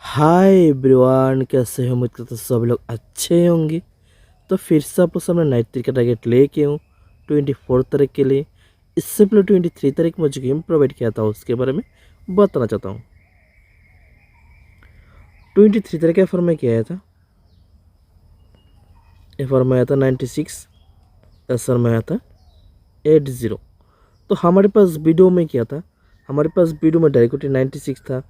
Hi everyone, कैसे हो? उम्मीद करता हूँ सब लोग अच्छे होंगे। तो फिर से आप लोग सामने नाइट का टारगेट लेके हूँ 24 तारीख के लिए। इससे पहले 23 तारीख मुझे गेम प्रोवाइड किया था, उसके बारे में बताना चाहता हूँ। 23 तारीख का एफर में क्या आया था? एफर में आया था 96, एसर में आया था 80। तो हमारे पास वीडियो में क्या था? हमारे पास वीडियो में डायरेक्टली 96 था,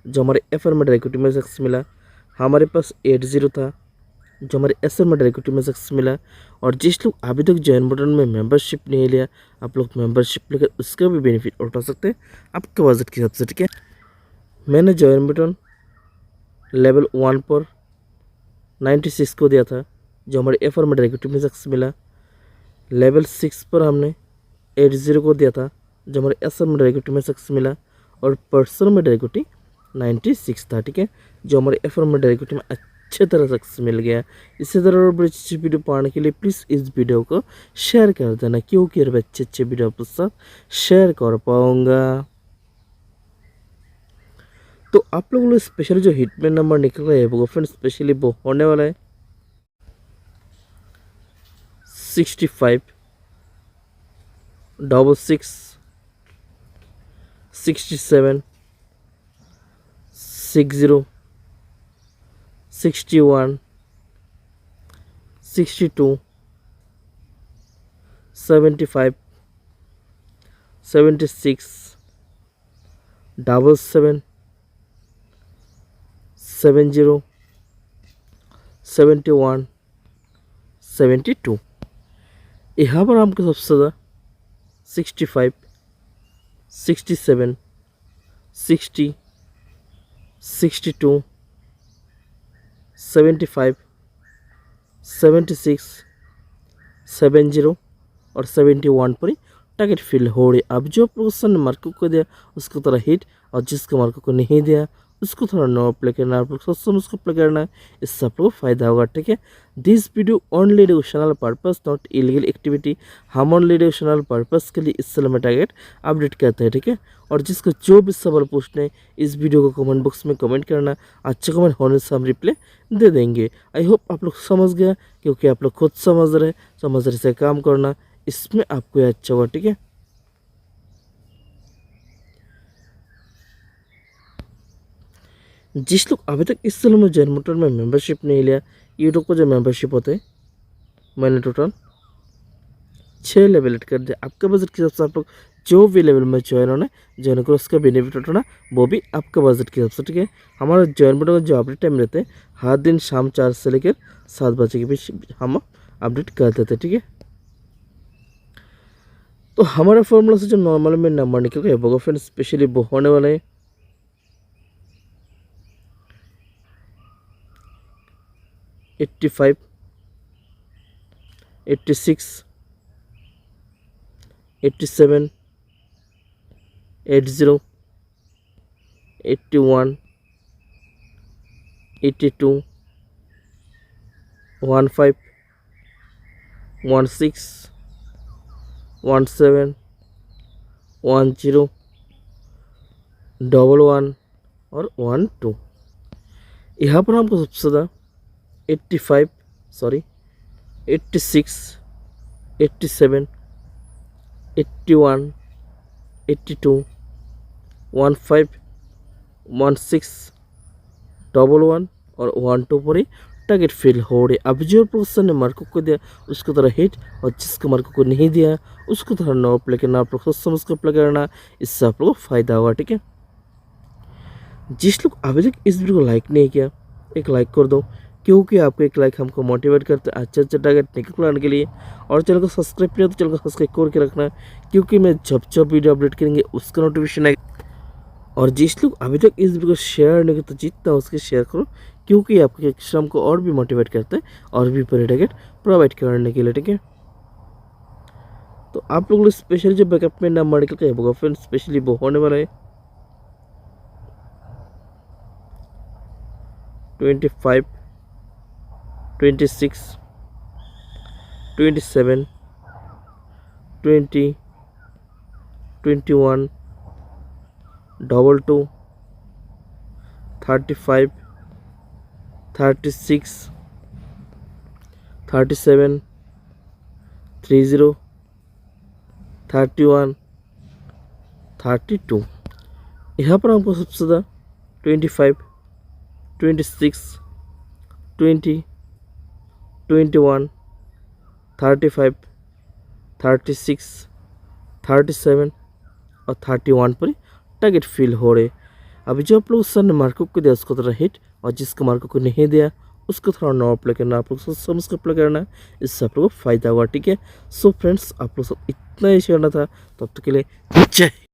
जो हमारे एफर में डायरेक्टली में सक्सेस मिला। हमारे पास 80 था, जो हमारे एस में डायरेक्टली में सक्सेस मिला। और जिस लोग अभी तक जॉइन बटन में मेंबरशिप नहीं लिया, आप लोग मेंबरशिप लेकर उसका भी बेनिफिट उठा सकते हैं आपके बजट के हिसाब से, ठीक है। मैंने जॉइन बटन लेवल 1 पर 96 को दिया था, जो हमारे एफ में डायरेक्टली में सक्सेस मिला। लेवल 6 पर हमने 80 को दिया था, जो हमारे एस में डायरेक्टली में सक्सेस मिला। और पर्सन में डायरेक्टली 96 था, ठीक है, जो हमारे एफ में डायरेक्टली में अच्छे तरह सक्सेस मिल गया। इसी तरह और बड़ी अच्छी वीडियो पाने के लिए प्लीज़ इस वीडियो को शेयर कर देना, क्योंकि और अच्छे अच्छे वीडियो आपके साथ शेयर कर पाऊँगा। तो आप लोगों को स्पेशली जो हिटमैन नंबर निकल रहा है वो फ्रेंड स्पेशली वो होने वाला है 65 66 67 60 61 62 75 76 77 70 71 72। यहाँ पर हमको सबसे ज़्यादा 65 67 60 62 75 76 70 और 71 पर ही टारगेट फिल हो रही। अब जो प्रोसेसन ने मार्को को दिया उसको थोड़ा हिट, और जिसको मार्को को नहीं दिया उसको थोड़ा नो अप्लाई करना, आप लोग उसको अप्लाई करना है। इससे आप लोग को फायदा होगा, ठीक है। This video only educational purpose, not illegal activity. हम ओनली एजुकेशनल पर्पस के लिए इस समय में टारगेट अपडेट करते हैं, ठीक है। और जिसको जो भी सवाल पूछने हैं इस वीडियो को कमेंट बॉक्स में कमेंट करना, अच्छा कमेंट होने से हम रिप्लाई दे देंगे। आई होप आप लोग समझ गया, क्योंकि आप लोग खुद समझ रहे से काम करना, इसमें आपको ये अच्छा होगा, ठीक है। जिस लोग अभी तक इस साल में जैन मोटर में मेंबरशिप नहीं लिया, यूट्यूब को जो मेंबरशिप होते हैं मैंने टोटल 6 लेवल एड कर दिया। आपका बजट के हिसाब से आप लोग जो भी लेवल में ज्वाइन होना ज्वाइन करो, उसका बेनिफिट उठाना वो भी आपका बजट के हिसाब से, ठीक है। हमारा ज्वाइन बटन का जो अपडेट टाइम रहते हैं हर दिन शाम 4 से लेकर 7 बजे के बीच हम अपडेट कर देते हैं, ठीक है। तो हमारे फॉर्मूला से जो नॉर्मल में नंबर निकल गया वो फ्रेंड स्पेशली वो होने वाला है 85 86 87 80 81 82 15 16 17 10 11 और 12। यहाँ पर हमको सबसे ज़्यादा 85 सॉरी 86 87 81 82 15 16 11 और 12 पर ही टारगेट फिल हो रही। अब जो प्रोसेसन ने मार्को को दिया उसको थोड़ा हिट, और जिसको मार्को को नहीं दिया उसको थोड़ा नो अप्लाई करना, आप लोग समझ को अप्लाई करना, इससे आप लोग को फायदा होगा, ठीक है। जिस लोग अभी तक इस वीडियो को लाइक नहीं किया, एक लाइक कर दो, क्योंकि आपको एक लाइक हमको मोटिवेट करता है अच्छे अच्छे टारगेट निकल के लिए। और चैनल को सब्सक्राइब किया तो चैनल को सब्सक्राइब करके रखना, क्योंकि मैं जब जब वीडियो अपडेट करेंगे उसका नोटिफिकेशन आएगा। और जिस लोग अभी तक इस वीडियो को शेयर नहीं करते, जितना उसके शेयर करो, क्योंकि आपके श्रम को और भी मोटिवेट करते हैं और भी बड़े टारगेट प्रोवाइड करने के लिए, ठीक है। तो आप लोग स्पेशली जो बैकअप में नंबर निकल के वो फ्रेंड स्पेशली वो होने वाला है 25 26 27 20 21 22 2 35, 36, 37, 30, 31, 32। यहाँ पर हमको सबसे ज़्यादा 25, 26, 20, 21, 35, 36, 37 और 31 पर टारगेट फिल हो रहे। अभी जो आप लोग सर ने मार्को को दिया उसको थोड़ा हिट, और जिसको मार्को को नहीं दिया उसको थोड़ा नॉ अप्लाई करना, आप लोग सोच समझ कर अप्लाई करना है, इससे आप लोग को फ़ायदा हुआ। ठीक है, सो फ्रेंड्स आप लोग सब इतना ही करना था, तब तक के लिए जय।